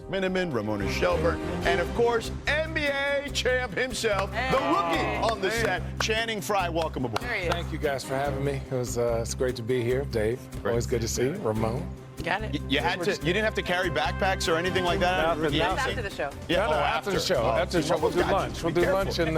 McMenamin, Ramona Shelburne, and of course, NBA champ himself, the rookie on the set, Shannon Fry. Welcome aboard. Thank you guys for having me. It's great to be here, Dave. Always good to see you, Ramon. Got it. You didn't have to carry backpacks or anything like that? After the show. Yeah, after the show. After the show, we'll do lunch. We'll do lunch and,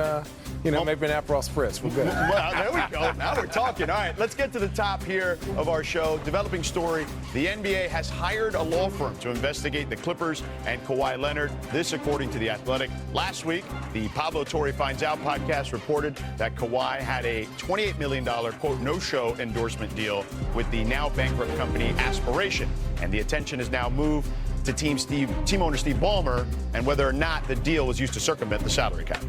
maybe an Aperol Spritz. We're good. Well, there we go. Now we're talking. All right, let's get to the top here of our show. Developing story. The NBA has hired a law firm to investigate the Clippers and Kawhi Leonard. This, according to The Athletic. Last week, the Pablo Torre Finds Out podcast reported that Kawhi had a $28 million, quote, no-show endorsement deal with the now bankrupt company Aspiration. And the attention is now moved to team owner Steve Ballmer and whether or not the deal was used to circumvent the salary cap.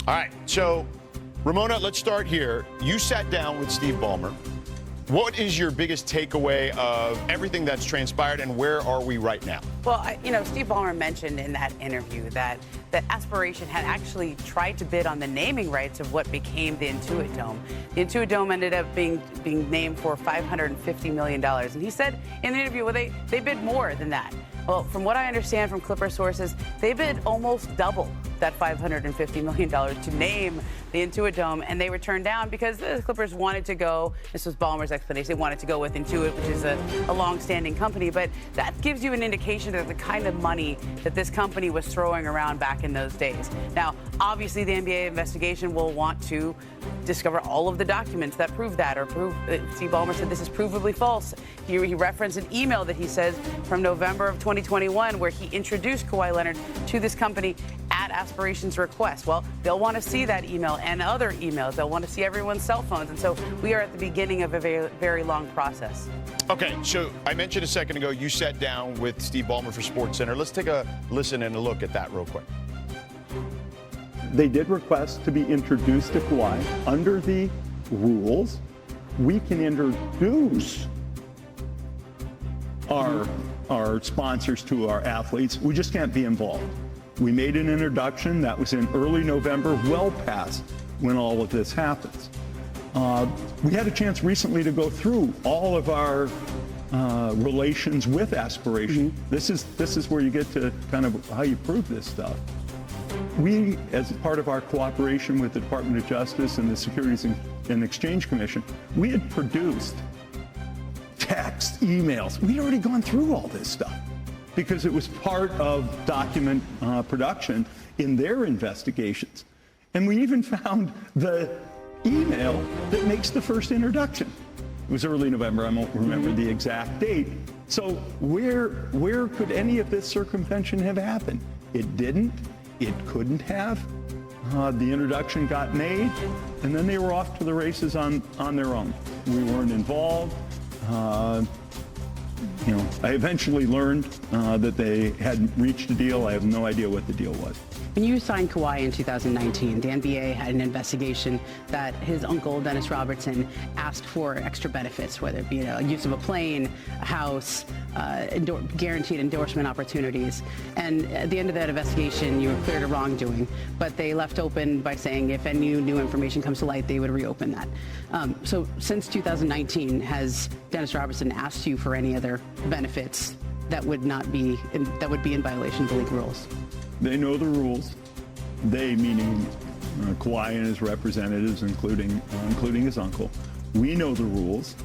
All right, so Ramona, let's start here. You sat down with Steve Ballmer. What is your biggest takeaway of everything that's transpired, and where are we right now? Well, Steve Ballmer mentioned in that interview that Aspiration had actually tried to bid on the naming rights of what became the Intuit Dome. The Intuit Dome ended up being named for $550 million. And he said in the interview, well, they bid more than that. Well, from what I understand from Clipper sources, they bid almost double that $550 million to name the Intuit Dome, and they were turned down because the Clippers wanted to go, this was Ballmer's explanation, they wanted to go with Intuit, which is a long-standing company, but that gives you an indication of the kind of money that this company was throwing around back in those days. Now, obviously, the NBA investigation will want to discover all of the documents that prove that, or Steve Ballmer said this is provably false. He referenced an email that he says from November of 2021 where he introduced Kawhi Leonard to this company at Aspiration's request. Well, they'll want to see that email and other emails. They'll want to see everyone's cell phones. And so we are at the beginning of a very, very long process. Okay, so I mentioned a second ago you sat down with Steve Ballmer for SportsCenter. Let's take a listen and a look at that real quick. They did request to be introduced to Kawhi. Under the rules, we can introduce our sponsors to our athletes. We just can't be involved. We made an introduction that was in early November, well past when all of this happens. We had a chance recently to go through all of our relations with Aspiration. Mm-hmm. This is where you get to kind of how you prove this stuff. We, as part of our cooperation with the Department of Justice and the Securities and Exchange Commission, we had produced text, emails. We'd already gone through all this stuff because it was part of document production in their investigations. And we even found the email that makes the first introduction. It was early November. I won't remember the exact date. So where could any of this circumvention have happened? It didn't. It couldn't have. The introduction got made, and then they were off to the races on their own. We weren't involved. I eventually learned that they had reached a deal. I have no idea what the deal was. When you signed Kawhi in 2019, the NBA had an investigation that his uncle, Dennis Robertson, asked for extra benefits, whether it be use of a plane, a house, guaranteed endorsement opportunities. And at the end of that investigation, you were cleared of wrongdoing, but they left open by saying if any new information comes to light, they would reopen that. So since 2019, has Dennis Robertson asked you for any other benefits that would be in violation of the league rules? They know the rules. They, meaning Kawhi and his representatives, including his uncle. We know the rules.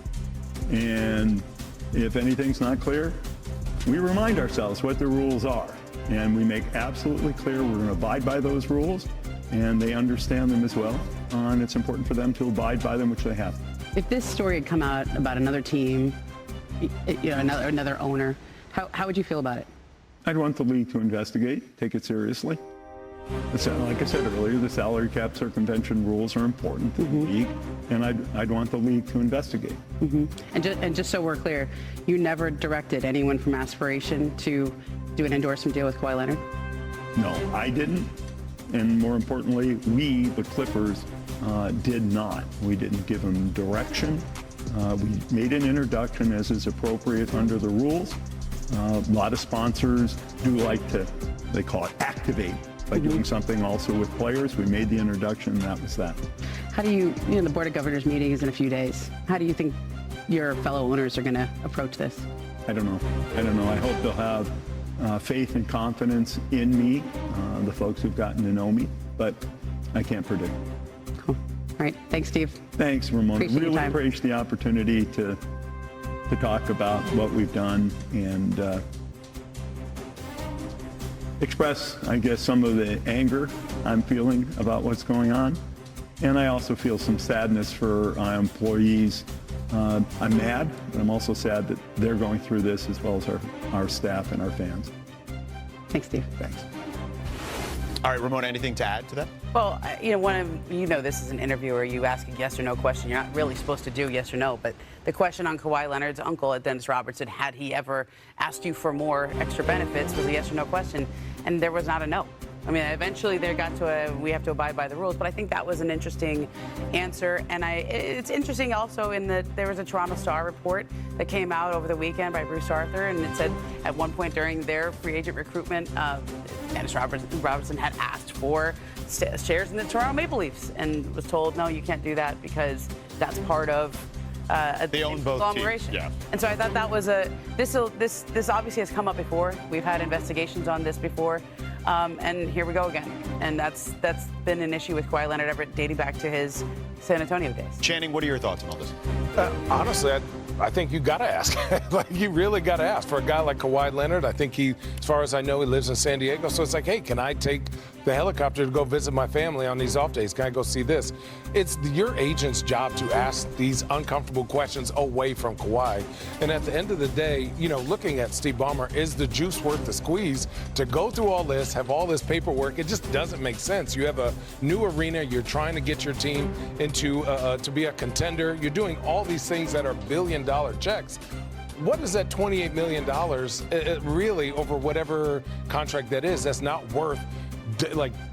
And if anything's not clear, we remind ourselves what the rules are. And we make absolutely clear we're going to abide by those rules. And they understand them as well. And it's important for them to abide by them, which they have. If this story had come out about another team, another owner, how would you feel about it? I'd want the league to investigate, take it seriously. Like I said earlier, the salary cap circumvention rules are important to the league, and I'd want the league to investigate. Mm-hmm. And just so we're clear, you never directed anyone from Aspiration to do an endorsement deal with Kawhi Leonard? No, I didn't. And more importantly, we, the Clippers, did not. We didn't give them direction. We made an introduction as is appropriate under the rules. A lot of sponsors do like to, they call it activate, by doing something also with players. We made the introduction, and that was that. How do you the Board of Governors meeting is in a few days. How do you think your fellow owners are going to approach this? I don't know. I hope they'll have faith and confidence in me, the folks who've gotten to know me, but I can't predict. Cool. All right. Thanks, Steve. Thanks, Ramona. Appreciate your really time. appreciate the opportunity to talk about what we've done and express, I guess, some of the anger I'm feeling about what's going on. And I also feel some sadness for our employees. I'm mad, but I'm also sad that they're going through this as well as our staff and our fans. Thanks, Steve. Thanks. All right, Ramona, anything to add to that? Well, this is an interview where you ask a yes or no question. You're not really supposed to do yes or no, but the question on Kawhi Leonard's uncle, Dennis Robertson, had he ever asked you for more extra benefits, was a yes or no question, and there was not a no. I mean, eventually they got to we have to abide by the rules, but I think that was an interesting answer. And it's interesting also in that there was a Toronto Star report that came out over the weekend by Bruce Arthur, and it said at one point during their free agent recruitment, Dennis Robertson had asked for shares in the Toronto Maple Leafs and was told, no, you can't do that because that's part of they own both teams. Yeah. And so I thought that was this obviously has come up before. We've had investigations on this before. And here we go again. And that's been an issue with Kawhi Leonard dating back to his San Antonio days. Channing, what are your thoughts on all this? Honestly, I think you got to ask. You really got to ask. For a guy like Kawhi Leonard, I think as far as I know, he lives in San Diego. So it's like, hey, can I take the helicopter to go visit my family on these off days? Can I go see this? It's your agent's job to ask these uncomfortable questions away from Kawhi. And at the end of the day, looking at Steve Ballmer, is the juice worth the squeeze to go through all this, have all this paperwork? It just doesn't make sense. You have a new arena. You're trying to get your team into to be a contender. You're doing all these things that are billion-dollar checks. What is that $28 million really over whatever contract that is? That's not worth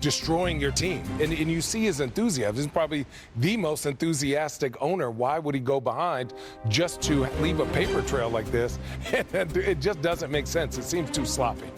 destroying your team. And you see his enthusiasm. He's probably the most enthusiastic owner. Why would he go behind just to leave a paper trail like this? It just doesn't make sense. It seems too sloppy.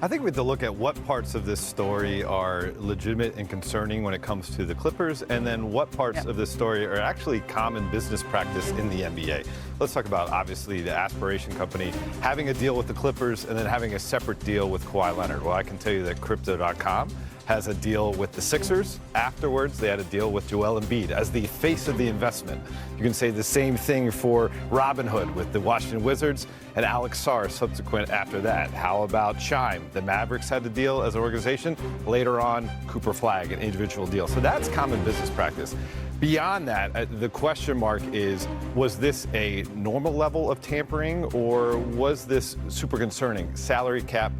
I think we have to look at what parts of this story are legitimate and concerning when it comes to the Clippers, and then what parts of this story are actually common business practice in the NBA. Let's talk about, obviously, the Aspiration Company having a deal with the Clippers and then having a separate deal with Kawhi Leonard. Well, I can tell you that Crypto.com has a deal with the Sixers. Afterwards, they had a deal with Joel Embiid as the face of the investment. You can say the same thing for Robinhood with the Washington Wizards and Alex Sarr subsequent after that. How about Chime? The Mavericks had the deal as an organization. Later on, Cooper Flagg, an individual deal. So that's common business practice. Beyond that, the question mark is, was this a normal level of tampering, or was this super concerning salary cap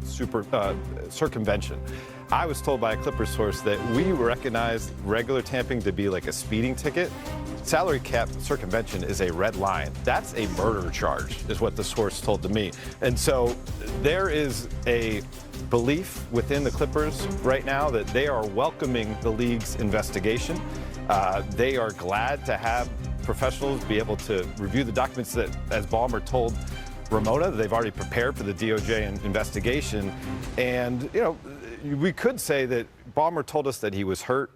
circumvention? I was told by a Clippers source that we recognize regular tampering to be like a speeding ticket. Salary cap circumvention is a red line. That's a murder charge, is what the source told to me. And so there is a belief within the Clippers right now that they are welcoming the league's investigation. They are glad to have professionals be able to review the documents that, as Ballmer told Ramona, they've already prepared for the DOJ investigation. And, we could say that Ballmer told us that he was hurt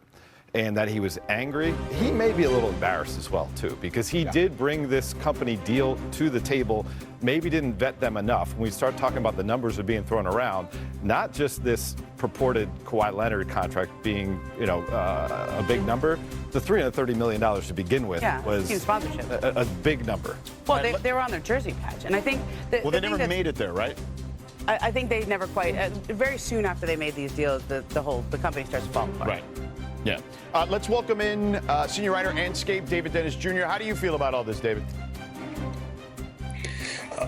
and that he was angry. He may be a little embarrassed as well, too, because he did bring this company deal to the table, maybe didn't vet them enough. When we start talking about the numbers that are being thrown around, not just this purported Kawhi Leonard contract being, a big number, the $330 million to begin with was team sponsorship. A big number. Well, they were on their jersey patch, and I think that they never made it there, right? I think they never quite. Very soon after they made these deals, the company starts to fall apart. Right. Yeah. Let's welcome in senior writer and Scape, David Dennis Jr. How do you feel about all this, David?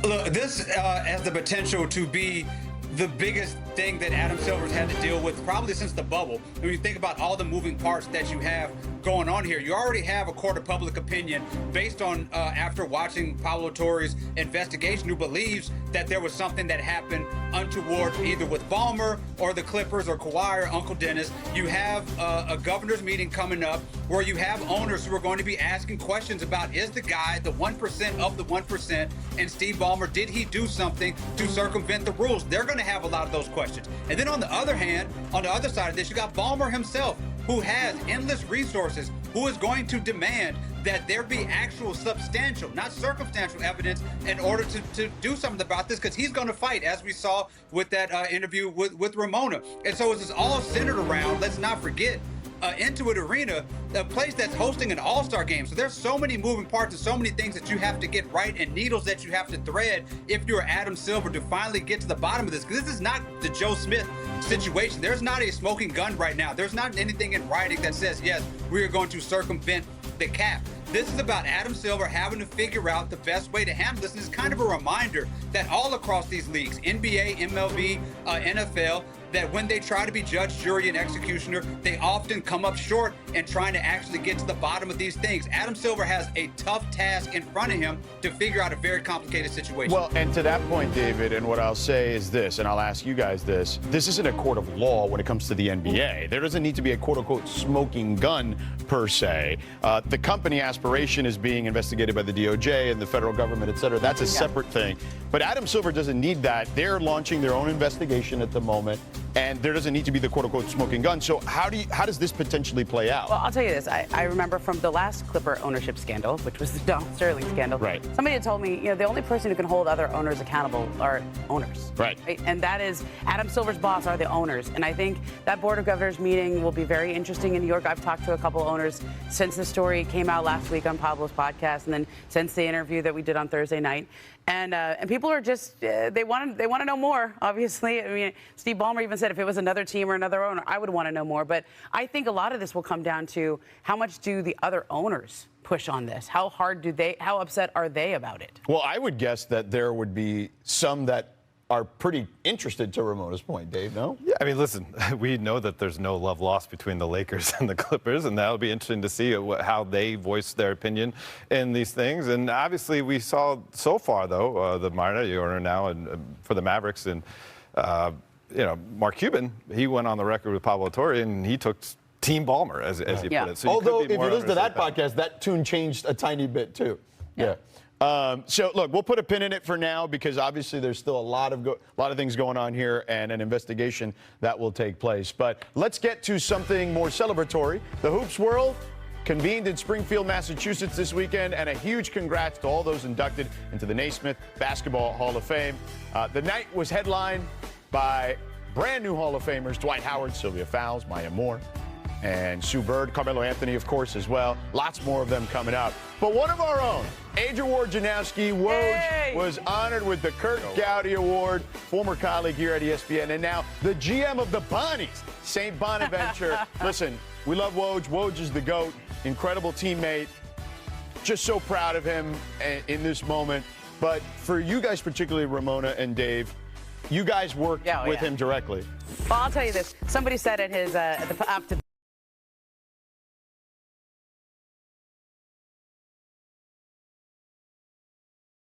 Look, this has the potential to be the biggest thing that Adam Silver's had to deal with probably since the bubble. When you think about all the moving parts that you have going on here, you already have a court of public opinion based on after watching Pablo Torre's investigation, who believes that there was something that happened untoward either with Ballmer or the Clippers or Kawhi or Uncle Dennis. You have a governor's meeting coming up where you have owners who are going to be asking questions about, is the guy the 1% of the 1%, and Steve Ballmer, did he do something to circumvent the rules? They're going to have a lot of those questions. And then on the other hand, on the other side of this, you got Ballmer himself, who has endless resources, who is going to demand that there be actual substantial, not circumstantial evidence in order to do something about this, because he's going to fight, as we saw with that interview with Ramona. And so this is all centered around, let's not forget, Intuit Arena, a place that's hosting an all-star game. So there's so many moving parts and so many things that you have to get right and needles that you have to thread if you're Adam Silver to finally get to the bottom of this. Because this is not the Joe Smith situation. There's not a smoking gun right now. There's not anything in writing that says, yes, we are going to circumvent the cap. This is about Adam Silver having to figure out the best way to handle this. And it's kind of a reminder that all across these leagues, NBA, MLB, NFL, that when they try to be judge, jury, and executioner, they often come up short in trying to actually get to the bottom of these things. Adam Silver has a tough task in front of him to figure out a very complicated situation. Well, and to that point, David, and what I'll say is this, and I'll ask you guys this, this isn't a court of law when it comes to the NBA. There doesn't need to be a quote-unquote smoking gun per se. The company aspiration is being investigated by the DOJ and the federal government, et cetera. That's a separate thing. But Adam Silver doesn't need that. They're launching their own investigation at the moment, and there doesn't need to be the quote-unquote smoking gun. So how does this potentially play out? Well, I'll tell you this. I remember from the last Clipper ownership scandal, which was the Donald Sterling scandal. Right. Somebody had told me, the only person who can hold other owners accountable are owners. Right. And that is Adam Silver's boss are the owners. And I think that Board of Governors meeting will be very interesting in New York. I've talked to a couple owners since the story came out last week on Pablo's podcast, and then since the interview that we did on Thursday night. And people are just they want to know more. Obviously, I mean, Steve Ballmer even said if it was another team or another owner, I would want to know more. But I think a lot of this will come down to how much do the other owners push on this? How upset are they about it? Well, I would guess that there would be some that are pretty interested, to Ramona's point, Dave, no? Yeah, I mean, listen, we know that there's no love lost between the Lakers and the Clippers, and that'll be interesting to see how they voice their opinion in these things. And obviously, we saw so far, though, the minority owner now and for the Mavericks and, Mark Cuban, he went on the record with Pablo Torre, and he took Team Ballmer, as he put it. So although, if you listen to that podcast, that tune changed a tiny bit, too. Yeah. So, look, we'll put a pin in it for now because obviously there's still a lot of things going on here and an investigation that will take place. But let's get to something more celebratory. The Hoops World convened in Springfield, Massachusetts this weekend, and a huge congrats to all those inducted into the Naismith Basketball Hall of Fame. The night was headlined by brand new Hall of Famers Dwight Howard, Sylvia Fowles, Maya Moore, and Sue Bird, Carmelo Anthony, of course, as well. Lots more of them coming up. But one of our own, Adrian Wojnarowski, Woj, was honored with the Kurt Gowdy Award, former colleague here at ESPN, and now the GM of the Bonnies, St. Bonaventure. Listen, we love Woj. Woj is the GOAT, incredible teammate. Just so proud of him in this moment. But for you guys, particularly Ramona and Dave, you guys worked with him directly. Well, I'll tell you this. Somebody said at his after